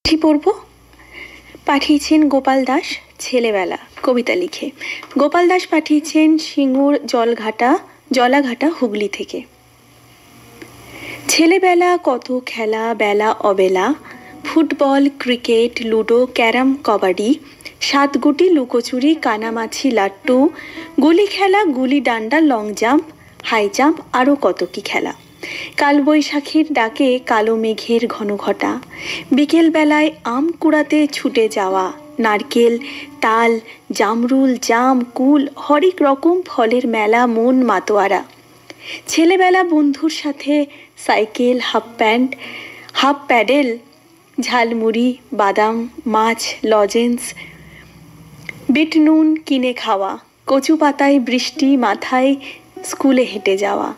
চিঠি পড়ব। পাঠিয়েছেন গোপাল দাস ছেলেবেলা কবিতা লিখে। গোপাল দাস পাঠিয়েছেন সিঙ্গুর জলাঘাটা হুগলি থেকে। ছেলেবেলা কত খেলা বেলা অবেলা, football cricket ludo carrom kabaddi, সাতগুটি লুকোচুরি কানামাছি লাট্টু, গুলি খেলা গুলি ডান্ডা লং জাম্প হাই জাম্প আরও কত কি খেলা। কালবৈশাখীর ডাকে কালো মেঘের ঘন ঘটা, বিকেলবেলায় আম কুড়াতে ছুটে যাওয়া, নারকেল তাল জামরুল জাম কুল হরেক রকম ফলের মেলা মন মাতোয়ারা। ছেলেবেলা বন্ধুর সাথে সাইকেল হাফ প্যাডেল, ঝালমুড়ি বাদাম মাছ লজেন্স বিট নুন কিনে খাওয়া, কচু পাতায় বৃষ্টি মাথায় স্কুলে হেঁটে যাওয়া।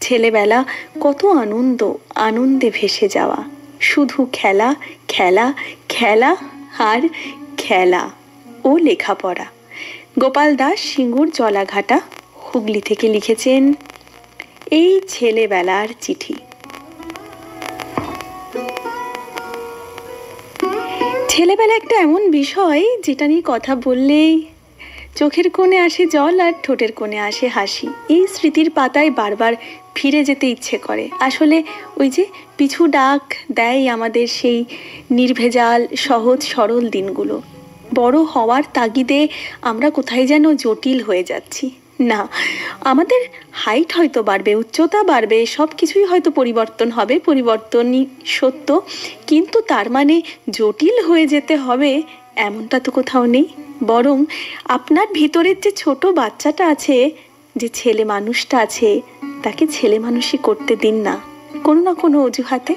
ছেলেবেলা কত আনন্দে ভেসে যাওয়া, শুধু খেলা খেলা খেলা আর খেলা ও লেখাপড়া। গোপাল দাস সিঙ্গুর জলাঘাটা হুগলি থেকে লিখেছেন এই ছেলেবেলার চিঠি। ছেলেবেলা একটা এমন বিষয় যেটা নিয়ে কথা বললেই চোখের কোণে আসে জল আর ঠোঁটের কোণে আসে হাসি। এই স্মৃতির পাতায় বারবার ফিরে যেতে ইচ্ছে করে। আসলে ওই যে পিছু ডাক দেয় আমাদের সেই নির্ভেজাল সহজ সরল দিনগুলো। বড় হওয়ার তাগিদে আমরা কোথায় যেন জটিল হয়ে যাচ্ছি। না, আমাদের হাইট হয়তো বাড়বে, উচ্চতা বাড়বে, সব কিছুই হয়তো পরিবর্তন হবে, পরিবর্তনই সত্য, কিন্তু তার মানে জটিল হয়ে যেতে হবে এমনটা তো কোথাও নেই। বরং আপনার ভিতরের যে ছোট বাচ্চাটা আছে, যে ছেলে মানুষটা আছে, তাকে ছেলে মানুষই করতে দিন না কোনো অজুহাতে।